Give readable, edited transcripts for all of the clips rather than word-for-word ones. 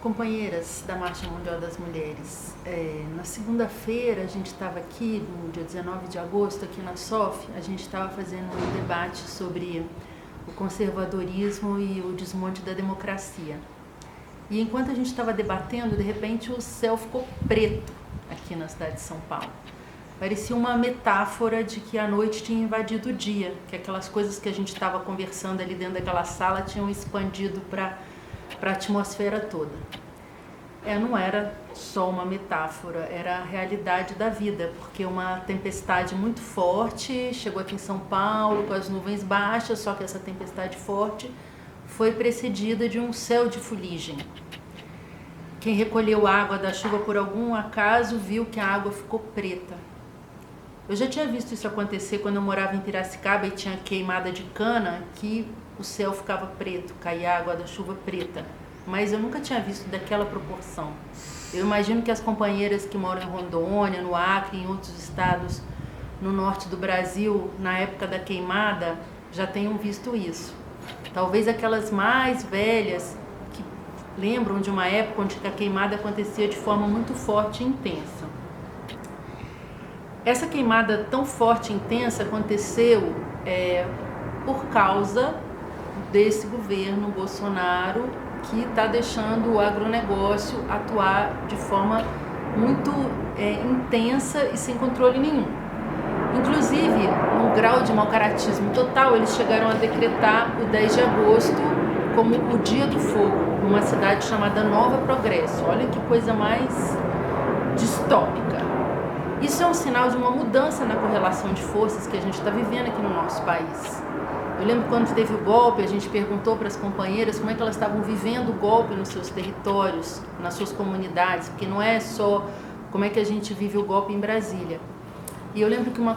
Companheiras da Marcha Mundial das Mulheres, na segunda-feira a gente estava aqui, no dia 19 de agosto, aqui na SOF, a gente estava fazendo um debate sobre o conservadorismo e o desmonte da democracia. E enquanto a gente estava debatendo, de repente o céu ficou preto aqui na cidade de São Paulo. Parecia uma metáfora de que a noite tinha invadido o dia, que aquelas coisas que a gente estava conversando ali dentro daquela sala tinham expandido para a atmosfera toda. Não era só uma metáfora, era a realidade da vida, porque uma tempestade muito forte chegou aqui em São Paulo com as nuvens baixas, só que essa tempestade forte foi precedida de um céu de fuligem. Quem recolheu água da chuva por algum acaso viu que a água ficou preta. Eu já tinha visto isso acontecer quando eu morava em Piracicaba e tinha queimada de cana, que o céu ficava preto, caía água da chuva preta. Mas eu nunca tinha visto daquela proporção. Eu imagino que as companheiras que moram em Rondônia, no Acre, em outros estados no norte do Brasil, na época da queimada, já tenham visto isso. Talvez aquelas mais velhas que lembram de uma época onde a queimada acontecia de forma muito forte e intensa. Essa queimada tão forte e intensa aconteceu por causa desse governo Bolsonaro, que está deixando o agronegócio atuar de forma muito intensa e sem controle nenhum. Inclusive, num grau de mau-caratismo total, eles chegaram a decretar o 10 de agosto como o Dia do Fogo, numa cidade chamada Nova Progresso. Olha que coisa mais distópica. Isso é um sinal de uma mudança na correlação de forças que a gente está vivendo aqui no nosso país. Eu lembro quando teve o golpe, a gente perguntou para as companheiras como é que elas estavam vivendo o golpe nos seus territórios, nas suas comunidades, porque não é só como é que a gente vive o golpe em Brasília. E eu lembro que uma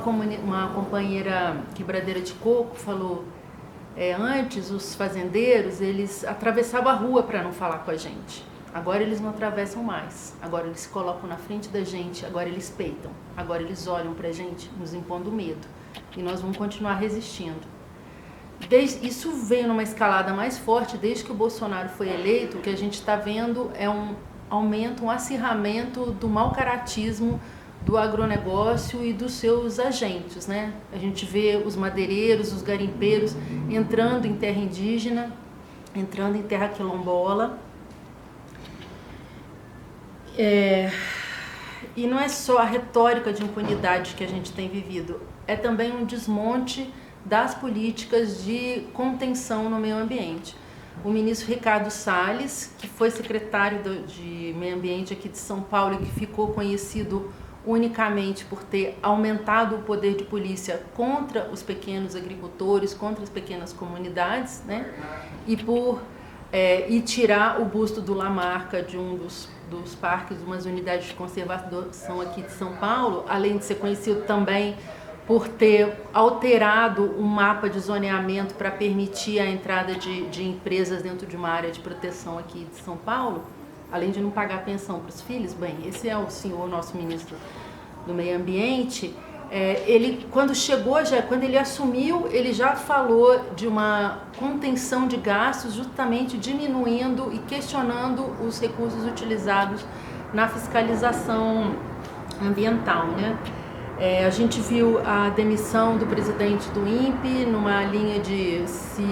companheira quebradeira de coco falou, antes os fazendeiros, eles atravessavam a rua para não falar com a gente. Agora eles não atravessam mais, agora eles se colocam na frente da gente, agora eles peitam, agora eles olham para a gente, nos impondo medo. E nós vamos continuar resistindo. Isso veio numa escalada mais forte desde que o Bolsonaro foi eleito. O que a gente está vendo é um aumento, um acirramento do mau-caratismo do agronegócio e dos seus agentes, né? A gente vê os madeireiros, os garimpeiros entrando em terra indígena, entrando em terra quilombola. E não é só a retórica de impunidade que a gente tem vivido, é também um desmonte das políticas de contenção no meio ambiente. O ministro Ricardo Salles, que foi secretário de Meio Ambiente aqui de São Paulo e que ficou conhecido unicamente por ter aumentado o poder de polícia contra os pequenos agricultores, contra as pequenas comunidades, né? E tirar o busto do Lamarca de um dos parques, umas unidades de conservação aqui de São Paulo, além de ser conhecido também por ter alterado o mapa de zoneamento para permitir a entrada de empresas dentro de uma área de proteção aqui de São Paulo, além de não pagar pensão para os filhos. Bem, esse é o senhor, nosso ministro do Meio Ambiente. Ele, quando ele assumiu, ele já falou de uma contenção de gastos, justamente diminuindo e questionando os recursos utilizados na fiscalização ambiental, né? A gente viu a demissão do presidente do INPE numa linha de se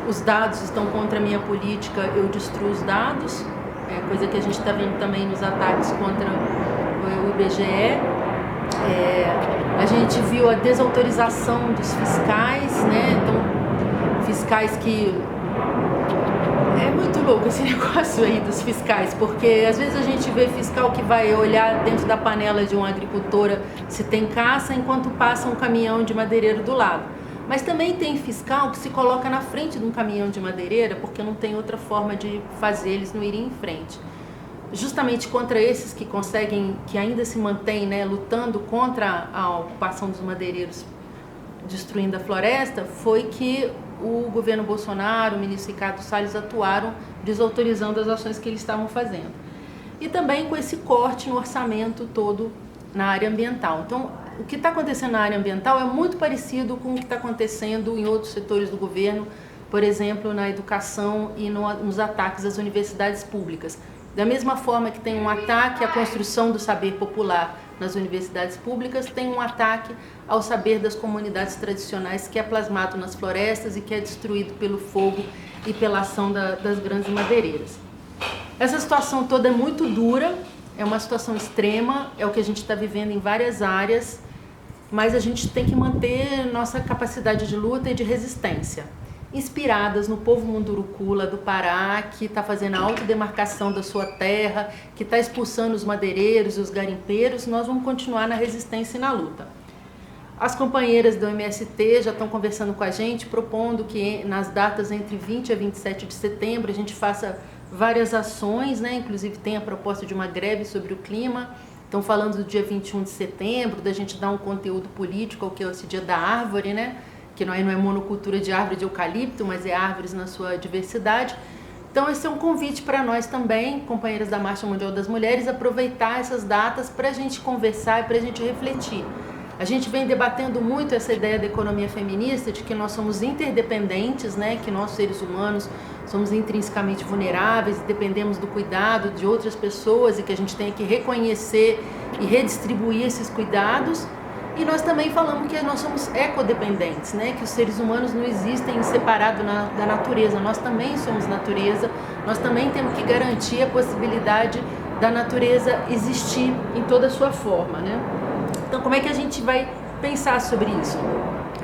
os dados estão contra a minha política, eu destruo os dados, coisa que a gente está vendo também nos ataques contra o IBGE. A gente viu a desautorização dos fiscais, né? Então, fiscais que... É muito louco esse negócio aí dos fiscais, porque às vezes a gente vê fiscal que vai olhar dentro da panela de uma agricultora se tem caça, enquanto passa um caminhão de madeireiro do lado. Mas também tem fiscal que se coloca na frente de um caminhão de madeireira porque não tem outra forma de fazer eles não irem em frente. Justamente contra esses que conseguem, que ainda se mantêm, né, lutando contra a ocupação dos madeireiros, destruindo a floresta, foi que o governo Bolsonaro, o ministro Ricardo Salles atuaram desautorizando as ações que eles estavam fazendo. E também com esse corte no orçamento todo na área ambiental. Então, o que está acontecendo na área ambiental é muito parecido com o que está acontecendo em outros setores do governo, por exemplo, na educação e nos ataques às universidades públicas. Da mesma forma que tem um ataque à construção do saber popular nas universidades públicas, tem um ataque ao saber das comunidades tradicionais que é plasmado nas florestas e que é destruído pelo fogo e pela ação das grandes madeireiras. Essa situação toda é muito dura, é uma situação extrema, é o que a gente está vivendo em várias áreas, mas a gente tem que manter nossa capacidade de luta e de resistência. Inspiradas no povo Mundurucula do Pará, que está fazendo a autodemarcação da sua terra, que está expulsando os madeireiros e os garimpeiros, nós vamos continuar na resistência e na luta. As companheiras do MST já estão conversando com a gente, propondo que nas datas entre 20 a 27 de setembro a gente faça várias ações, né? Inclusive tem a proposta de uma greve sobre o clima. Estão falando do dia 21 de setembro, da gente dar um conteúdo político, que é esse dia da árvore, né? Que não é monocultura de árvore de eucalipto, mas é árvores na sua diversidade. Então esse é um convite para nós também, companheiras da Marcha Mundial das Mulheres, aproveitar essas datas para a gente conversar e para a gente refletir. A gente vem debatendo muito essa ideia da economia feminista, de que nós somos interdependentes, né? Que nós seres humanos somos intrinsecamente vulneráveis e dependemos do cuidado de outras pessoas e que a gente tem que reconhecer e redistribuir esses cuidados. E nós também falamos que nós somos ecodependentes, né? Que os seres humanos não existem separados da natureza, nós também somos natureza, nós também temos que garantir a possibilidade da natureza existir em toda a sua forma, né? Então, como é que a gente vai pensar sobre isso?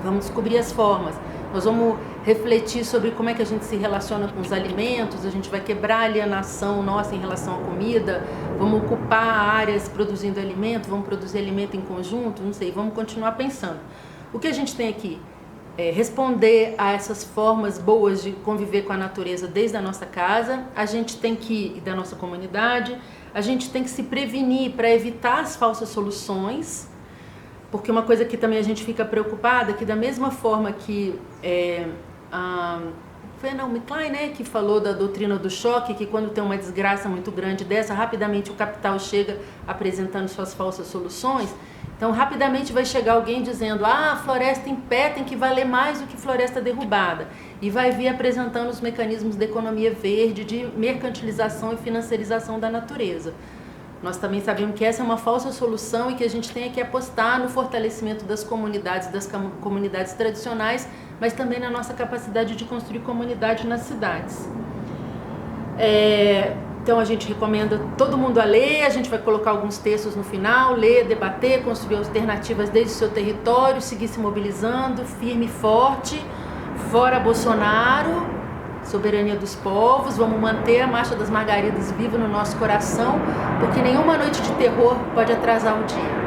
Vamos descobrir as formas, nós vamos refletir sobre como é que a gente se relaciona com os alimentos, a gente vai quebrar a alienação nossa em relação à comida, vamos ocupar áreas produzindo alimento, vamos produzir alimento em conjunto, não sei, vamos continuar pensando. O que a gente tem aqui é responder a essas formas boas de conviver com a natureza desde a nossa casa, a gente tem que, da nossa comunidade, a gente tem que se prevenir para evitar as falsas soluções, porque uma coisa que também a gente fica preocupada, que da mesma forma que foi a Naomi Klein, né, que falou da doutrina do choque, que quando tem uma desgraça muito grande dessa, rapidamente o capital chega apresentando suas falsas soluções. Então, rapidamente vai chegar alguém dizendo, a floresta em pé tem que valer mais do que floresta derrubada. E vai vir apresentando os mecanismos da economia verde, de mercantilização e financiarização da natureza. Nós também sabemos que essa é uma falsa solução e que a gente tem que apostar no fortalecimento das comunidades tradicionais, mas também na nossa capacidade de construir comunidade nas cidades. Então a gente recomenda todo mundo a ler, a gente vai colocar alguns textos no final, ler, debater, construir alternativas desde o seu território, seguir se mobilizando, firme e forte, fora Bolsonaro, soberania dos povos, vamos manter a Marcha das Margaridas viva no nosso coração, porque nenhuma noite de terror pode atrasar o dia.